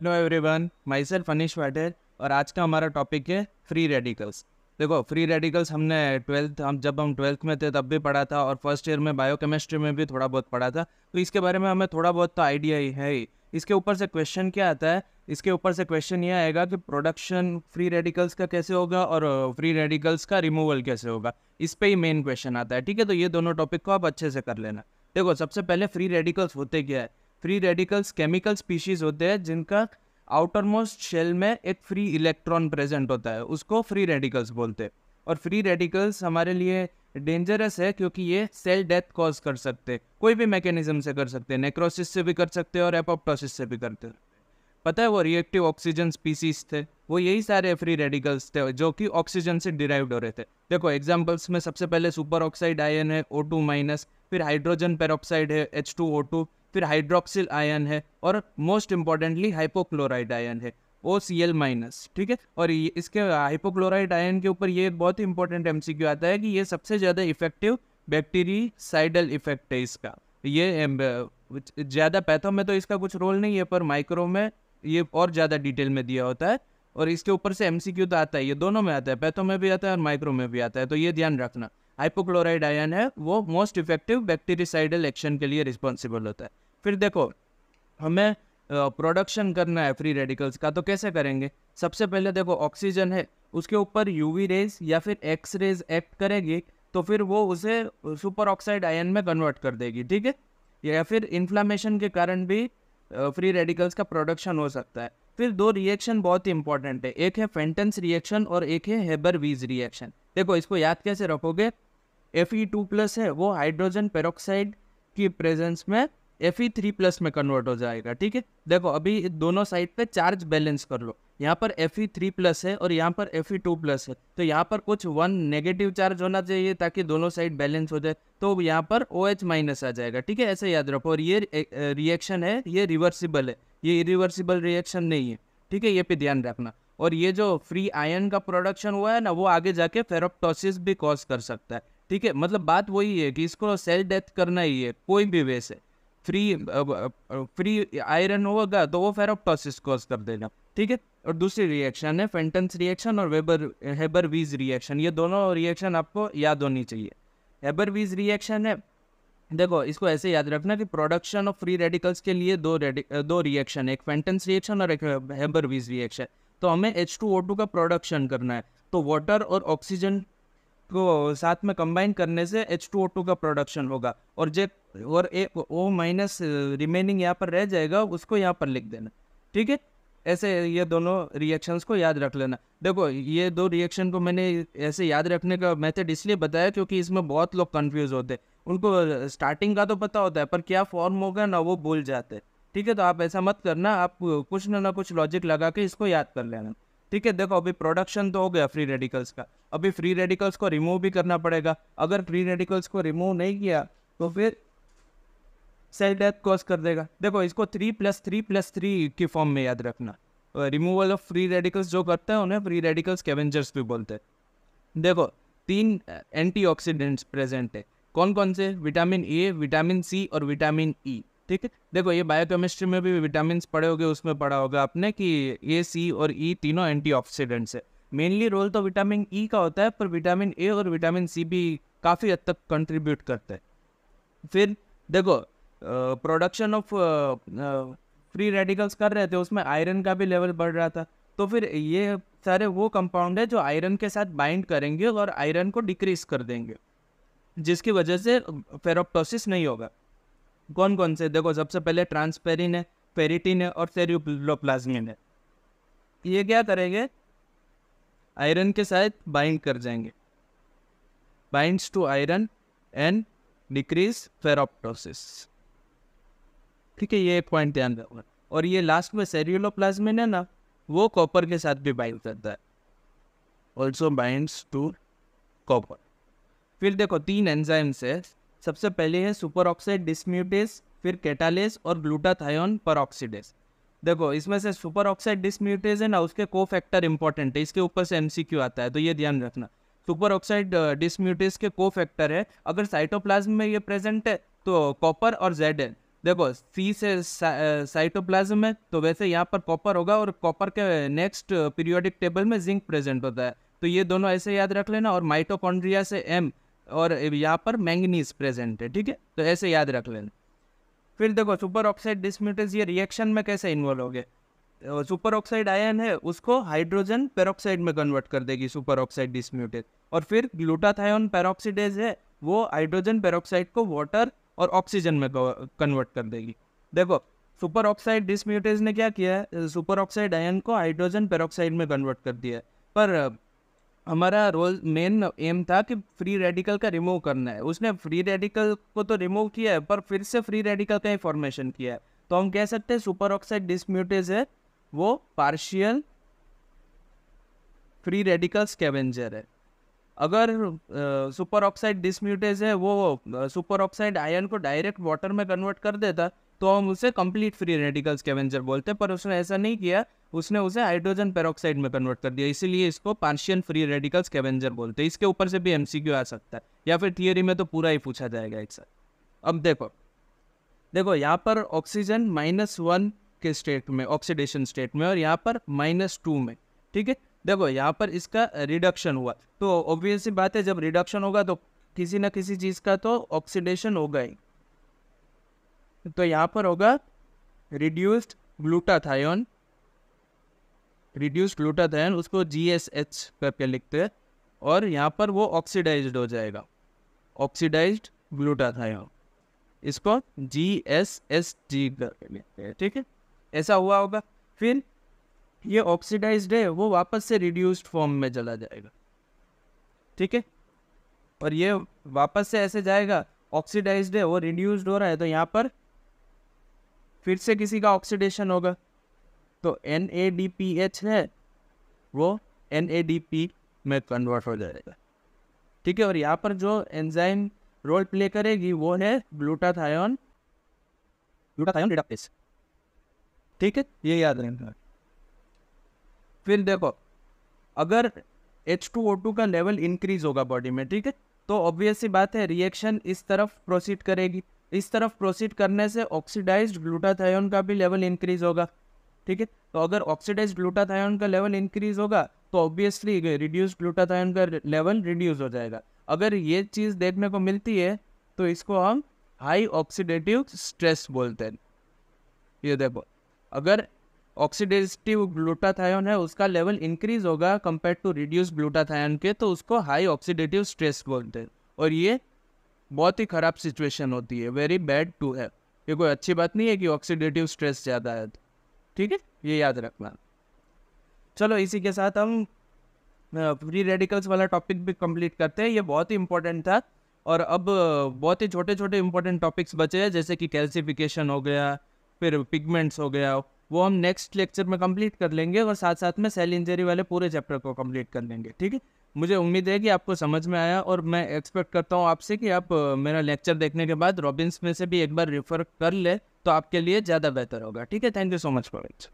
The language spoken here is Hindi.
Hello everyone, my self Anish वाटेर और आज का हमारा टॉपिक है फ्री रेडिकल्स। देखो, फ्री रेडिकल्स हमने जब हम ट्वेल्थ में थे तब भी पढ़ा था और फर्स्ट ईयर में बायोकेमिस्ट्री में भी थोड़ा बहुत पढ़ा था, तो इसके बारे में हमें थोड़ा बहुत तो आइडिया ही है ही। इसके ऊपर से क्वेश्चन क्या आता है, इसके ऊपर से क्वेश्चन ये आएगा कि प्रोडक्शन फ्री रेडिकल्स का कैसे होगा और फ्री रेडिकल्स का रिमूवल कैसे होगा। इस पे ही मेन क्वेश्चन आता है। ठीक है, तो ये दोनों टॉपिक को आप अच्छे से कर लेना। देखो, सबसे पहले फ्री रेडिकल्स होते क्या है। फ्री रेडिकल्स केमिकल स्पीशीज होते हैं जिनका आउटर मोस्ट शेल में एक फ्री इलेक्ट्रॉन प्रेजेंट होता है, उसको फ्री रेडिकल्स बोलते हैं। और फ्री रेडिकल्स हमारे लिए डेंजरस है क्योंकि ये सेल डेथ कॉज कर सकते हैं, कोई भी मैकेनिज्म से कर सकते हैं, नेक्रोसिस से भी कर सकते हैं और एपोप्टोसिस से भी करते हैं। पता है, वो रिएक्टिव ऑक्सीजन स्पीसीज थे, वो यही सारे फ्री रेडिकल्स थे जो कि ऑक्सीजन से डिराइव्ड हो रहे थे। देखो एग्जांपल्स में सबसे पहले सुपर ऑक्साइड आयन है O2-, फिर हाइड्रोजन पेरोक्साइड है H2O2, फिर हाइड्रोक्सिल आयन है और मोस्ट इंपॉर्टेंटली हाइपोक्लोराइड आयन है OCl-। ठीक है, और इसके हाइपोक्लोराइड आयन के ऊपर ये एक बहुत ही इंपॉर्टेंट MCQ आता है कि ये सबसे ज़्यादा इफेक्टिव बैक्टीरिसाइडल इफेक्ट है इसका। ये ज़्यादा पैथो में तो इसका कुछ रोल नहीं है, पर माइक्रो में ये और ज़्यादा डिटेल में दिया होता है और इसके ऊपर से MCQ तो आता है, ये दोनों में आता है, पैथो में भी आता है और माइक्रो में भी आता है, तो ये ध्यान रखना। हाइपोक्लोराइड आयन है वो मोस्ट इफेक्टिव बैक्टीरिसाइडल एक्शन के लिए रिस्पॉन्सिबल होता है। फिर देखो, हमें प्रोडक्शन करना है फ्री रेडिकल्स का, तो कैसे करेंगे। सबसे पहले देखो, ऑक्सीजन है, उसके ऊपर UV रेज या फिर एक्स रेज एक्ट करेगी तो फिर वो उसे सुपर ऑक्साइड आयन में कन्वर्ट कर देगी। ठीक है, या फिर इन्फ्लामेशन के कारण भी फ्री रेडिकल्स का प्रोडक्शन हो सकता है। फिर दो रिएक्शन बहुत ही इंपॉर्टेंट है, एक है फेंटन्स रिएक्शन और एक है हेबर-वीज रिएक्शन। देखो इसको याद कैसे रखोगे, Fe2+ है वो हाइड्रोजन पेरोक्साइड की प्रेजेंस में Fe3+ में कन्वर्ट हो जाएगा। ठीक है, देखो अभी दोनों साइड पे चार्ज बैलेंस कर लो, यहाँ पर Fe3+ है और यहाँ पर Fe2+ है, तो यहाँ पर कुछ 1 नेगेटिव चार्ज होना चाहिए ताकि दोनों साइड बैलेंस हो जाए, तो यहाँ पर OH- आ जाएगा। ठीक है, ऐसे याद रखो। और ये रिएक्शन है, ये रिवर्सिबल है, ये इरिवर्सिबल रिएक्शन नहीं है। ठीक है, ये पे ध्यान रखना। और ये जो फ्री आयन का प्रोडक्शन हुआ है ना, वो आगे जाके फेरोप्टोसिस भी कॉज कर सकता है। ठीक है, मतलब बात वही है कि इसको सेल डेथ करना ही है कोई भी वे से। फ्री आयरन होगा तो वो फेरोप्टोसिस कॉज कर देगा। ठीक है, और दूसरी रिएक्शन है फेंटन्स रिएक्शन और हेबर-वीज रिएक्शन। ये दोनों रिएक्शन आपको याद होनी चाहिए। हेबर-वीज रिएक्शन है, देखो इसको ऐसे याद रखना कि प्रोडक्शन ऑफ फ्री रेडिकल्स के लिए दो रिएक्शन है, एक फेंटन्स रिएक्शन और एक हेबर-वीज रिएक्शन। तो हमें H2O2 का प्रोडक्शन करना है, तो वाटर और ऑक्सीजन को साथ में कंबाइन करने से H2O2 का प्रोडक्शन होगा और एक O- रिमेनिंग यहाँ पर रह जाएगा, उसको यहाँ पर लिख देना। ठीक है, ऐसे ये दोनों रिएक्शंस को याद रख लेना। देखो ये दो रिएक्शन को मैंने ऐसे याद रखने का मेथड इसलिए बताया क्योंकि इसमें बहुत लोग कंफ्यूज होते हैं, उनको स्टार्टिंग का तो पता होता है पर क्या फॉर्म होगा ना वो भूल जाते हैं। ठीक है, तो आप ऐसा मत करना, आप कुछ ना कुछ लॉजिक लगा के इसको याद कर लेना। ठीक है, देखो अभी प्रोडक्शन तो हो गया फ्री रेडिकल्स का, अभी फ्री रेडिकल्स को रिमूव भी करना पड़ेगा। अगर फ्री रेडिकल्स को रिमूव नहीं किया तो फिर सेल डेथ कॉज कर देगा। देखो इसको 3+3+3 की फॉर्म में याद रखना। रिमूवल ऑफ फ्री रेडिकल्स जो करते हैं उन्हें फ्री रेडिकल्स स्कैवेंजर्स भी बोलते हैं। देखो 3 एंटीऑक्सीडेंट्स प्रेजेंट है, कौन कौन से, विटामिन A, विटामिन C और विटामिन E। ठीक है, देखो ये बायोकेमिस्ट्री में भी विटामिन पढ़े होगे, उसमें पढ़ा होगा आपने कि A, C और E तीनों एंटीऑक्सीडेंट्स है। मेनली रोल तो विटामिन E का होता है, पर विटामिन A और विटामिन C भी काफ़ी हद तक कंट्रीब्यूट करते हैं। फिर देखो प्रोडक्शन ऑफ फ्री रेडिकल्स कर रहे थे, उसमें आयरन का भी लेवल बढ़ रहा था, तो फिर ये सारे वो कंपाउंड है जो आयरन के साथ बाइंड करेंगे और आयरन को डिक्रीज कर देंगे, जिसकी वजह से फेरोप्टोसिस नहीं होगा। कौन कौन से, देखो सबसे पहले ट्रांसपेरिन है, पेरिटिन है और सेरियोप्लाज्मिन है। ये क्या करेंगे, आयरन के साथ बाइंड कर जाएंगे, binds to iron and decreases ferroptosis. ठीक है, ये एक पॉइंट ध्यान रखना। और ये लास्ट में सेरियोप्लाज्मिन है ना, वो कॉपर के साथ भी बाइंड करता है, ऑल्सो बाइंड्स टू कॉपर। फिर देखो 3 एंजाइम्स है, सबसे पहले है सुपर ऑक्साइड डिस्म्यूटेज, फिर कैटालेज और ग्लूटाथायोन परऑक्सीडेज। देखो इसमें से सुपर ऑक्साइड डिस्म्यूटेज है ना, उसके कोफैक्टर इंपॉर्टेंट है, इसके ऊपर से MCQ आता है, तो ये ध्यान रखना। सुपर ऑक्साइड डिस्म्यूटेज के कोफैक्टर है, अगर साइटोप्लाज्म में ये प्रेजेंट है तो कॉपर और Zn, देखो सी से साइटोप्लाज्म है, तो वैसे यहाँ पर कॉपर होगा और कॉपर के नेक्स्ट पीरियोडिक टेबल में जिंक प्रेजेंट होता है, तो ये दोनों ऐसे याद रख लेना। और माइटोकॉन्ड्रिया से एम, और यहाँ पर मैंगनीज प्रेजेंट है, ठीक है, तो ऐसे याद रख लेना। फिर देखो सुपर ऑक्साइड डिस्म्यूटेज ये रिएक्शन में कैसे इन्वॉल्व हो गए। सुपर ऑक्साइड आयन है उसको हाइड्रोजन पेरोक्साइड में कन्वर्ट कर देगी सुपर ऑक्साइड डिस्म्यूटेज, और फिर ग्लूटाथायोन पेरोक्सीडेज है वो हाइड्रोजन पेरोक्साइड को वाटर और ऑक्सीजन में कन्वर्ट कर देगी। देखो सुपर ऑक्साइड डिस्म्यूटेज ने क्या किया है, सुपर ऑक्साइड आयन को हाइड्रोजन पेरोक्साइड में कन्वर्ट कर दिया है, पर हमारा रोल मेन एम था कि फ्री रेडिकल का रिमूव करना है। उसने फ्री रेडिकल को तो रिमूव किया है, पर फिर से फ्री रेडिकल का ही फॉर्मेशन किया है, तो हम कह सकते हैं सुपर ऑक्साइड डिस्म्यूटेज है वो पार्शियल फ्री रेडिकल स्कैवेंजर है। अगर सुपर ऑक्साइड डिस्म्यूटेज है वो सुपर ऑक्साइड आयन को डायरेक्ट वाटर में कन्वर्ट कर देता तो हम उसे कंप्लीट फ्री रेडिकल स्कैवेंजर बोलते, पर उसने ऐसा नहीं किया, उसने उसे हाइड्रोजन पेरोक्साइड में कन्वर्ट कर दिया, इसीलिए इसको पार्शियल फ्री रेडिकल स्कैवेंजर बोलते हैं। इसके ऊपर से भी एमसीक्यू आ सकता है या फिर थियरी में तो पूरा ही पूछा जाएगा एक साथ। अब देखो यहाँ पर ऑक्सीजन -1 के स्टेट में, ऑक्सीडेशन स्टेट में, और यहाँ पर -2 में, ठीक है। देखो यहाँ पर इसका रिडक्शन हुआ, तो ऑब्वियस सी बात है जब रिडक्शन होगा तो किसी ना किसी चीज़ का तो ऑक्सीडेशन होगा ही, तो यहाँ पर होगा रिड्यूस्ड ग्लूटाथायोन, उसको GSH करके लिखते हैं, और यहाँ पर वो ऑक्सीडाइज्ड हो जाएगा, ऑक्सीडाइज्ड ग्लूटाथायोन, इसको GSSG करके लिखते हैं, ठीक है, ऐसा हुआ होगा। फिर ये ऑक्सीडाइज्ड है वो वापस से रिड्यूस्ड फॉर्म में चला जाएगा, ठीक है, और ये वापस से ऐसे जाएगा, ऑक्सीडाइज्ड है वो रिड्यूस्ड हो रहा है, तो यहाँ पर फिर से किसी का ऑक्सीडेशन होगा, तो NADPH है वो NADP में कन्वर्ट हो जाएगा, ठीक है, और यहाँ पर जो एंजाइम रोल प्ले करेगी वो है ग्लूटाथायोन रिडक्टेज, ठीक है, ये याद रखना। फिर देखो अगर H2O2 का लेवल इंक्रीज होगा बॉडी में, ठीक है, तो ऑब्वियस सी बात है रिएक्शन इस तरफ प्रोसीड करेगी, इस तरफ प्रोसीड करने से ऑक्सीडाइज्ड ग्लूटाथायोन का भी लेवल इंक्रीज होगा, ठीक है, तो अगर ऑक्सीडाइज्ड ग्लूटाथायोन का लेवल इंक्रीज होगा तो ऑब्वियसली रिड्यूस्ड ग्लूटाथायोन का लेवल रिड्यूस हो जाएगा। अगर ये चीज़ देखने को मिलती है तो इसको हम हाई ऑक्सीडेटिव स्ट्रेस बोलते हैं। ये देखो अगर ऑक्सीडेटिव ग्लूटाथायोन है उसका लेवल इंक्रीज होगा कंपेयर टू रिड्यूस्ड ग्लूटाथायोन के, तो उसको हाई ऑक्सीडेटिव स्ट्रेस बोलते हैं, और ये बहुत ही ख़राब सिचुएशन होती है, वेरी बैड टू है, ये कोई अच्छी बात नहीं है कि ऑक्सीडेटिव स्ट्रेस ज़्यादा है, ठीक है, ये याद रखना। चलो इसी के साथ हम फ्री रेडिकल्स वाला टॉपिक भी कंप्लीट करते हैं, ये बहुत ही इंपॉर्टेंट था, और अब बहुत ही छोटे छोटे इंपॉर्टेंट टॉपिक्स बचे हैं, जैसे कि कैल्सिफिकेशन हो गया, फिर पिगमेंट्स हो गया, वो हम नेक्स्ट लेक्चर में कंप्लीट कर लेंगे, और साथ साथ में सेल इंजरी वाले पूरे चैप्टर को कंप्लीट कर लेंगे, ठीक है। मुझे उम्मीद है कि आपको समझ में आया, और मैं एक्सपेक्ट करता हूँ आपसे कि आप मेरा लेक्चर देखने के बाद रॉबिन्स में से भी एक बार रेफर कर ले तो आपके लिए ज़्यादा बेहतर होगा, ठीक है। Thank you so much for it.